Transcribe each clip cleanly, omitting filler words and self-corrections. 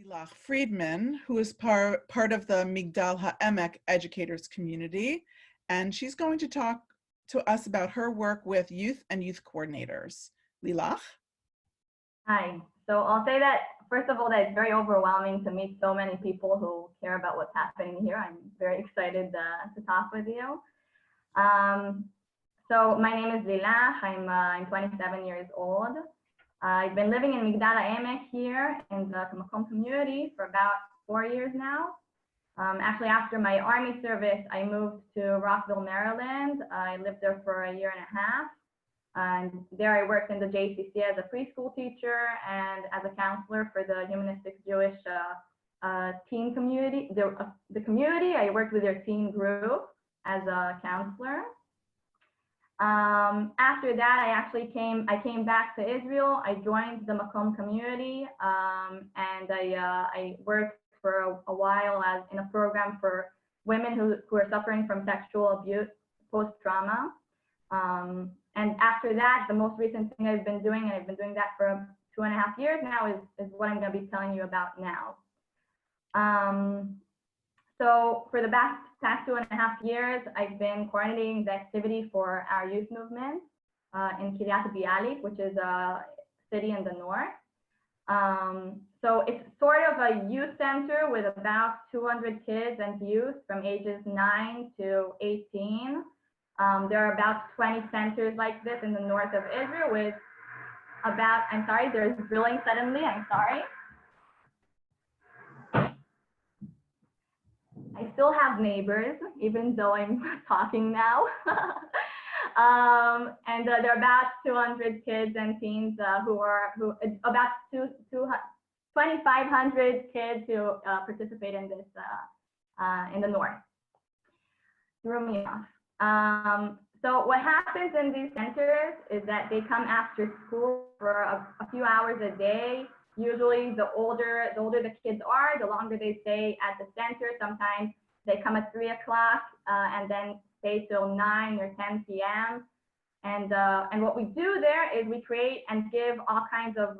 Lilach Freedman, who is part of the Migdal HaEmek educators community, and she's going to talk to us about her work with youth and youth coordinators. Lilach? Hi. So I'll say that, first of all, that it's very overwhelming to meet so many people who care about what's happening here. I'm very excited to talk with you. So my name is Lilach. I'm 27 years old. I've been living in Migdal HaEmek here in the MAKOM community for about 4 years now. Actually, after my Army service, I moved to Rockville, Maryland. I lived there for a year and a half. And there I worked in the JCC as a preschool teacher and as a counselor for the humanistic Jewish teen community. The community, I worked with their teen group as a counselor. After that, I came back to Israel. I joined the MAKOM community, and I worked for a while in a program for women who are suffering from sexual abuse, post-trauma. And after that, the most recent thing I've been doing, and I've been doing that for 2.5 years now, is what I'm going to be telling you about now. So for the past 2.5 years, I've been coordinating the activity for our youth movement in Kiryat Bialik, which is a city in the north. So it's sort of a youth center with about 200 kids and youth from ages 9 to 18. There are about 20 centers like this in the north of Israel with about, I'm sorry, there's drilling suddenly, I'm sorry. I still have neighbors, even though I'm talking now. And there are about 200 kids and teens about 2,500 kids who participate in this in the north. Threw me off. So what happens in these centers is that they come after school for a few hours a day. Usually the older the kids are, the longer they stay at the center. Sometimes they come at 3 o'clock and then stay till 9 or 10 p.m. And what we do there is we create and give all kinds of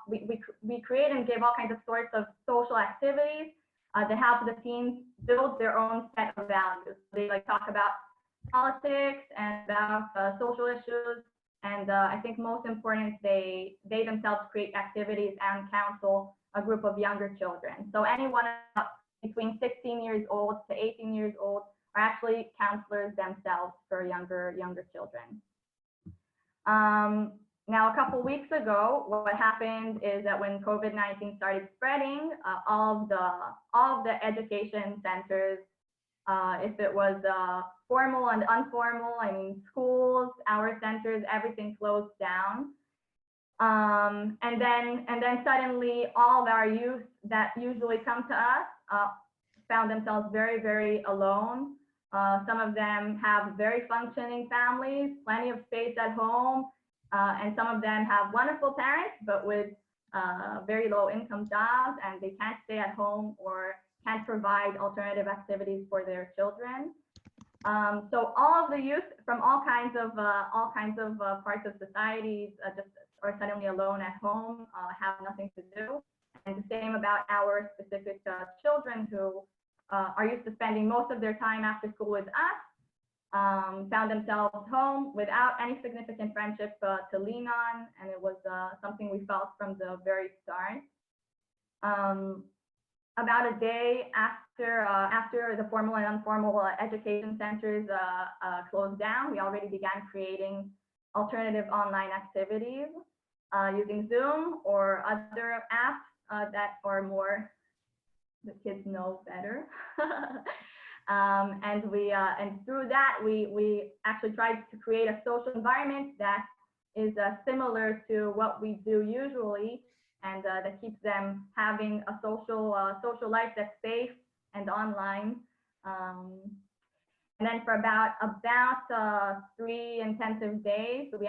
we create and give all kinds of sorts of social activities to help the teens build their own set of values. They talk about politics and about social issues. And I think most important, they themselves create activities and counsel a group of younger children. So anyone between 16 years old to 18 years old are actually counselors themselves for younger children. Now, a couple weeks ago, what happened is that when COVID-19 started spreading, all of the education centers, if it was formal and informal, I mean, schools, our centers, everything closed down. And then suddenly all of our youth that usually come to us found themselves very, very alone. Some of them have very functioning families, plenty of space at home, and some of them have wonderful parents, but with very low income jobs, and they can't stay at home or can't provide alternative activities for their children. So all of the youth from all kinds of parts of societies just are suddenly alone at home, have nothing to do. And the same about our specific children who are used to spending most of their time after school with us, found themselves home without any significant friendship to lean on, and it was something we felt from the very start. About a day after the formal and informal education centers closed down, we already began creating alternative online activities using Zoom or other apps that are more, the kids know better. And through that, we actually tried to create a social environment that is similar to what we do usually, and that keeps them having a social life that's safe and online. And then for about 3 intensive days, it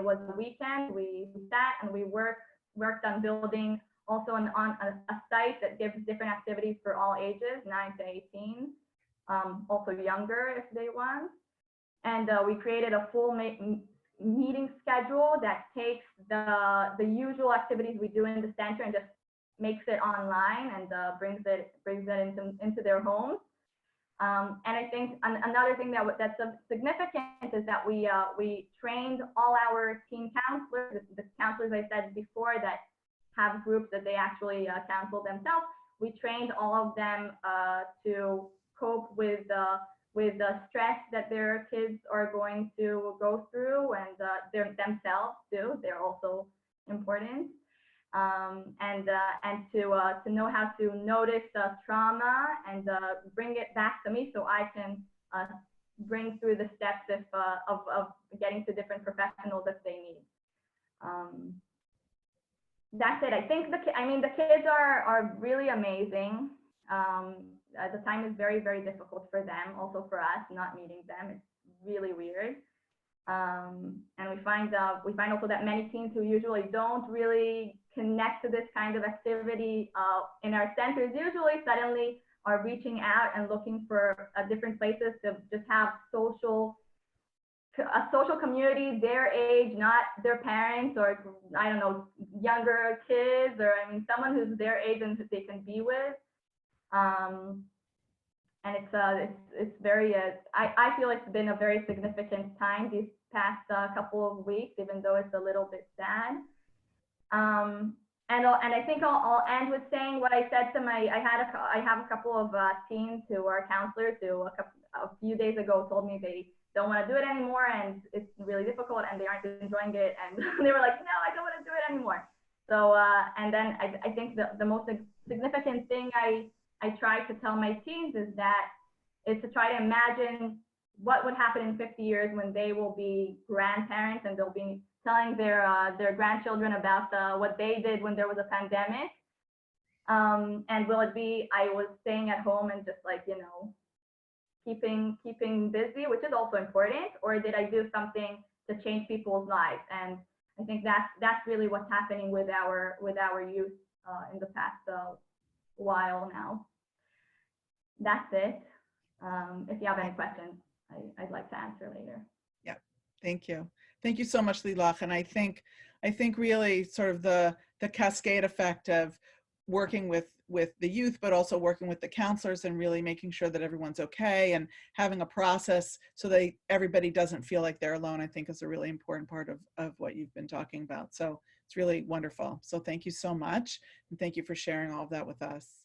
was a weekend, we sat and we worked on building also on a site that gives different activities for all ages, 9 to 18, also younger if they want. And we created a full meeting schedule that takes the usual activities we do in the center and just makes it online and brings it into their homes. And I think another thing that's significant is that we trained all our teen counselors, the counselors I said before that have groups that they actually counsel themselves. We trained all of them to cope with the stress that their kids are going to go through, and themselves too. They're also important. And to know how to notice trauma and bring it back to me so I can bring through the steps of getting to different professionals if they need. That's it. I think the kids are really amazing. The time is very, very difficult for them, also for us not meeting them. It's really weird. And we find also that many teens who usually don't really connect to this kind of activity in our centers usually suddenly are reaching out and looking for different places to just have a social community their age, not their parents or I don't know, younger kids, or I mean someone who's their age and they can be with. And it's very I feel it's been a very significant time these past couple of weeks, even though it's a little bit sad. And I think I'll end with saying what I said to I have a couple of teens who are counselors who a few days ago told me they don't want to do it anymore and it's really difficult and they aren't enjoying it, and they were like, no, I don't want to do it anymore. So and then I think the most significant thing I try to tell my teens is to try to imagine what would happen in 50 years when they will be grandparents and they'll be telling their grandchildren about what they did when there was a pandemic. And will it be, I was staying at home and just like, keeping busy, which is also important, or did I do something to change people's lives? And I think that's really what's happening with our youth in the past while now. That's it. If you have any questions, I'd like to answer later. Yeah, thank you. Thank you so much, Lilach. And I think really sort of the cascade effect of working with the youth, but also working with the counselors and really making sure that everyone's okay and having a process so that everybody doesn't feel like they're alone, I think is a really important part of what you've been talking about. So it's really wonderful. So thank you so much. And thank you for sharing all of that with us.